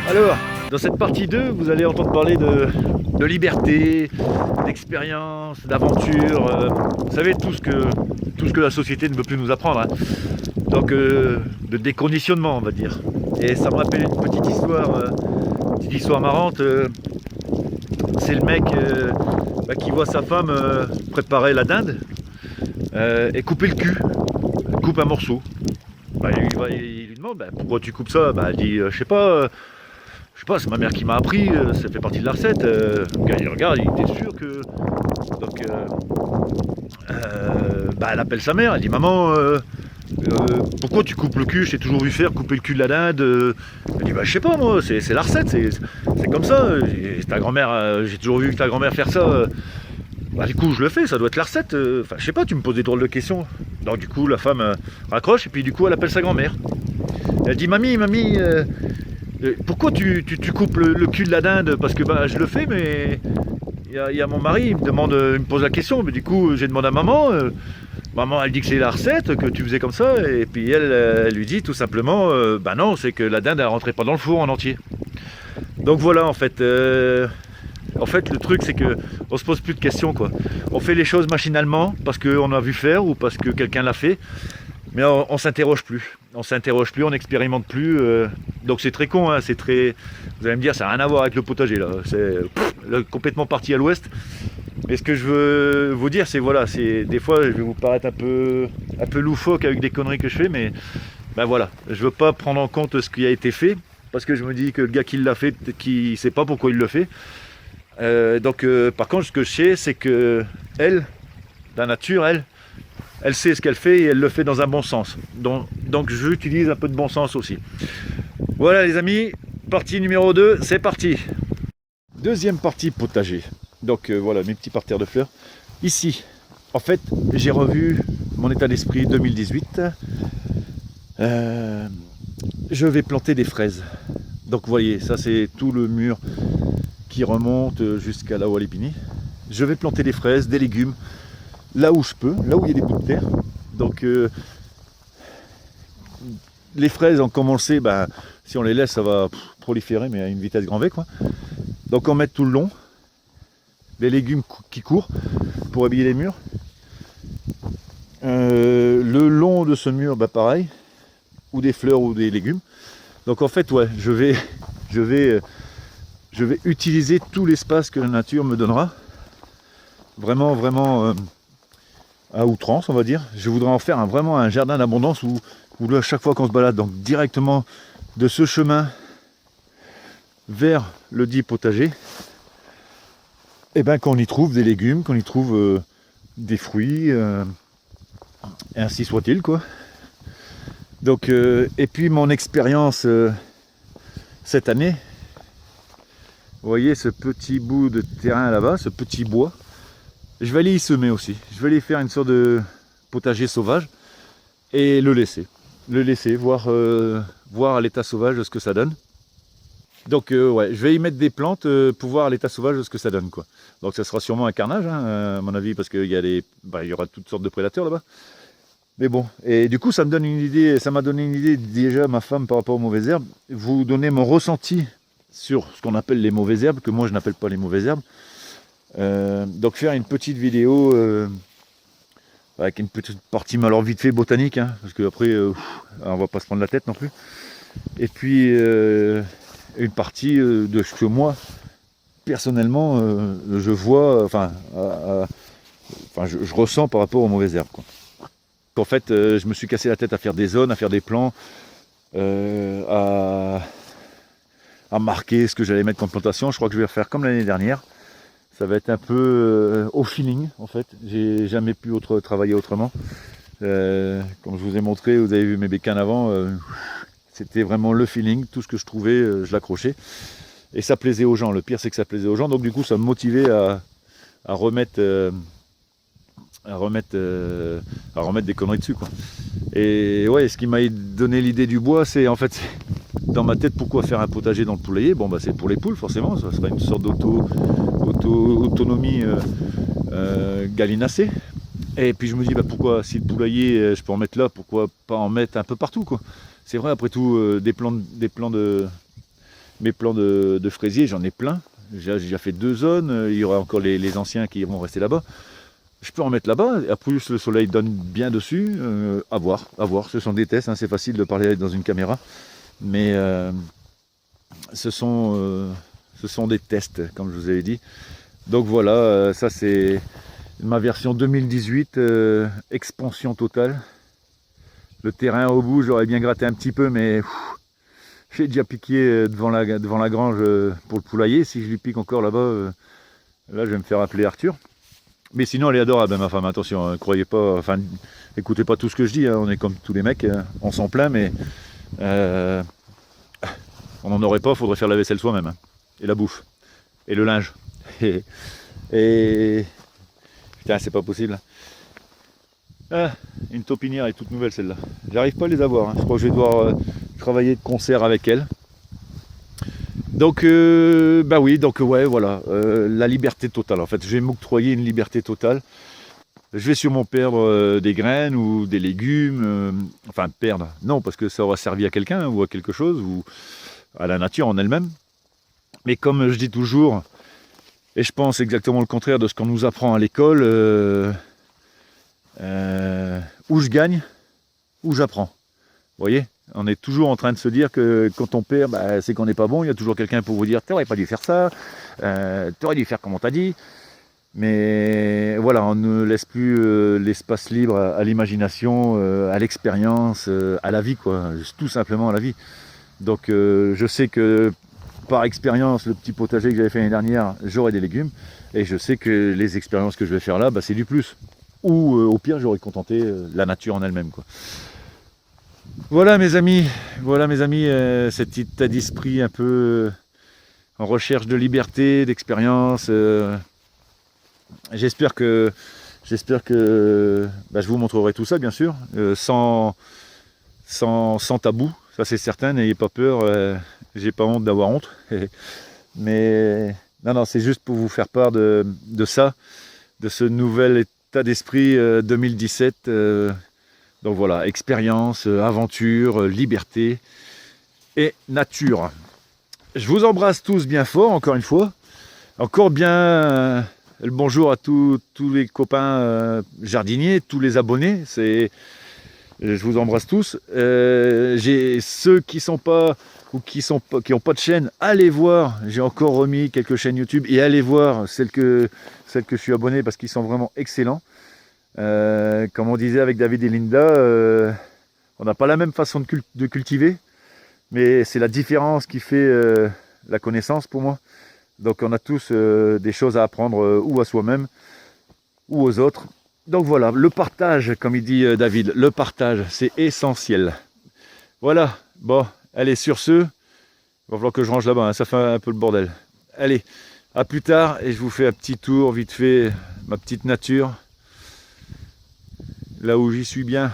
Alors, dans cette partie 2, vous allez entendre parler de liberté, d'expérience, d'aventure, vous savez, tout ce que la société ne veut plus nous apprendre, hein. Donc, de déconditionnement, on va dire. Et ça me rappelle une petite histoire marrante. C'est le mec qui voit sa femme préparer la dinde et couper le cul, coupe un morceau. Il lui demande pourquoi tu coupes ça. Elle dit je sais pas, c'est ma mère qui m'a appris, ça fait partie de la recette. Le gars il regarde, il était sûr que. Donc elle appelle sa mère, elle dit maman, pourquoi tu coupes le cul? Je t'ai toujours vu faire couper le cul de la dinde. Elle dit je sais pas moi, c'est la recette, c'est comme ça. Ta grand-mère, j'ai toujours vu ta grand-mère faire ça. Du coup je le fais, ça doit être la recette. Enfin je sais pas, tu me poses des drôles de questions. Donc du coup la femme raccroche et puis du coup elle appelle sa grand-mère. Elle dit mamie, pourquoi tu coupes le cul de la dinde? Parce que je le fais, mais il y a mon mari, il me pose la question, mais du coup j'ai demandé à maman. Maman elle dit que c'est la recette, que tu faisais comme ça, et puis elle lui dit tout simplement non, c'est que la dinde elle rentrait pas dans le four en entier. Donc voilà en fait. En fait, le truc, c'est que on se pose plus de questions, quoi. On fait les choses machinalement parce qu'on a vu faire ou parce que quelqu'un l'a fait, mais on s'interroge plus. On s'interroge plus, on n'expérimente plus. Donc c'est très con, hein, c'est très. Vous allez me dire, ça n'a rien à voir avec le potager là. C'est complètement parti à l'ouest. Mais ce que je veux vous dire, c'est voilà, c'est des fois, je vais vous paraître un peu loufoque avec des conneries que je fais, mais voilà, je veux pas prendre en compte ce qui a été fait parce que je me dis que le gars qui l'a fait, peut-être qu'il sait pas pourquoi il le fait. Par contre, ce que je sais, c'est que elle, la nature, elle sait ce qu'elle fait et elle le fait dans un bon sens. Donc j'utilise un peu de bon sens aussi. Voilà les amis, partie numéro 2, c'est parti. Deuxième partie potager. Donc voilà mes petits parterres de fleurs. Ici, en fait, j'ai revu mon état d'esprit 2018. Je vais planter des fraises. Donc vous voyez, ça c'est tout le mur qui remonte jusqu'à là où elle est finie. Je vais planter des fraises, des légumes, là où je peux, là où il y a des bouts de terre. Donc les fraises, comme on le sait, si on les laisse, ça va proliférer, mais à une vitesse grand V, quoi. Donc on met tout le long, les légumes qui courent pour habiller les murs. Le long de ce mur, pareil, ou des fleurs ou des légumes. Donc en fait, ouais, je vais utiliser tout l'espace que la nature me donnera. Vraiment à outrance, on va dire. Je voudrais en faire vraiment un jardin d'abondance où là, chaque fois qu'on se balade, donc directement de ce chemin vers le dit potager, qu'on y trouve des légumes, qu'on y trouve des fruits, et ainsi soit-il, quoi. Donc, et puis mon expérience cette année, vous voyez ce petit bout de terrain là-bas, ce petit bois, je vais aller y semer aussi. Je vais aller faire une sorte de potager sauvage et le laisser, voir à l'état sauvage ce que ça donne. Donc ouais, je vais y mettre des plantes pour voir à l'état sauvage ce que ça donne, quoi. Donc ça sera sûrement un carnage, hein, à mon avis, parce qu'il y a il y aura toutes sortes de prédateurs là-bas. Mais bon, et du coup ça m'a donné une idée déjà, ma femme, par rapport aux mauvaises herbes. Vous donner mon ressenti sur ce qu'on appelle les mauvaises herbes, que moi je n'appelle pas les mauvaises herbes. Donc faire une petite vidéo avec une petite partie, mais alors vite fait botanique, hein, parce qu'après on va pas se prendre la tête non plus. Et puis une partie de ce que moi personnellement je vois, je ressens par rapport aux mauvaises herbes, quoi. En fait, je me suis cassé la tête à faire des zones, à faire des plans, à marquer ce que j'allais mettre comme plantation. Je crois que je vais faire comme l'année dernière. Ça va être un peu au feeling, en fait. J'ai jamais pu travailler autrement. Comme je vous ai montré, vous avez vu mes bécanes avant, c'était vraiment le feeling. Tout ce que je trouvais, je l'accrochais. Et ça plaisait aux gens. Le pire, c'est que ça plaisait aux gens. Donc du coup, ça me motivait à remettre des conneries dessus, quoi. Et ouais, ce qui m'a donné l'idée du bois, c'est en fait dans ma tête, pourquoi faire un potager dans le poulailler? C'est pour les poules, forcément, ça sera une sorte d'autonomie gallinacée. Et puis je me dis pourquoi, si le poulailler je peux en mettre là, pourquoi pas en mettre un peu partout, quoi. C'est vrai, après tout, des plants de mes plants de fraisier, j'en ai plein. J'ai déjà fait 2 zones, il y aura encore les anciens qui vont rester là-bas. Je peux en mettre là-bas, et après le soleil donne bien dessus, à voir, ce sont des tests, hein, c'est facile de parler dans une caméra, mais ce sont des tests, comme je vous avais dit. Donc voilà, ça c'est ma version 2018, expansion totale. Le terrain au bout, j'aurais bien gratté un petit peu, mais j'ai déjà piqué devant la grange pour le poulailler. Si je lui pique encore là-bas, là je vais me faire appeler Arthur. Mais sinon elle est adorable, ma femme, attention, hein, croyez pas, enfin écoutez pas tout ce que je dis, hein, on est comme tous les mecs, on s'en plaint, mais on n'en aurait pas, il faudrait faire la vaisselle soi-même, hein, et la bouffe, et le linge, et... Putain, c'est pas possible. Ah, une taupinière est toute nouvelle celle-là, j'arrive pas à les avoir, hein. Je crois que je vais devoir travailler de concert avec elle. Donc, bah oui, donc ouais, voilà, la liberté totale. En fait, je vais m'octroyer une liberté totale. Je vais sûrement perdre des graines ou des légumes. Enfin, perdre, non, parce que ça aura servi à quelqu'un ou à quelque chose, ou à la nature en elle-même. Mais comme je dis toujours, et je pense exactement le contraire de ce qu'on nous apprend à l'école, où je gagne, où j'apprends. Vous voyez ? On est toujours en train de se dire que quand on perd, bah, c'est qu'on n'est pas bon. Il y a toujours quelqu'un pour vous dire « t'aurais pas dû faire ça, t'aurais dû faire comme on t'a dit ». Mais voilà, on ne laisse plus l'espace libre à l'imagination, à l'expérience, à la vie, quoi. Tout simplement à la vie. Donc je sais que par expérience, le petit potager que j'avais fait l'année dernière, j'aurai des légumes. Et je sais que les expériences que je vais faire là, bah, c'est du plus. Ou au pire, j'aurais contenté la nature en elle-même, quoi. Voilà mes amis, cet état d'esprit un peu en recherche de liberté, d'expérience. J'espère que bah, je vous montrerai tout ça, bien sûr, sans tabou, ça c'est certain, n'ayez pas peur, j'ai pas honte d'avoir honte. Mais non, c'est juste pour vous faire part de ça, de ce nouvel état d'esprit 2017. Donc voilà, expérience, aventure, liberté et nature. Je vous embrasse tous bien fort, encore une fois. Encore bien le bonjour à tous les copains jardiniers, tous les abonnés. Je vous embrasse tous. J'ai ceux qui sont pas ou qui ont pas de chaîne, allez voir. J'ai encore remis quelques chaînes YouTube et allez voir celles que je suis abonné parce qu'ils sont vraiment excellents. Comme on disait avec David et Linda, on n'a pas la même façon de cultiver, mais c'est la différence qui fait la connaissance pour moi. Donc on a tous des choses à apprendre ou à soi-même ou aux autres. Donc voilà, le partage, comme il dit David, le partage, c'est essentiel. Voilà, bon, allez, sur ce, il va falloir que je range là-bas, hein, ça fait un peu le bordel. Allez, à plus tard, et je vous fais un petit tour, vite fait, ma petite nature. Là où j'y suis bien.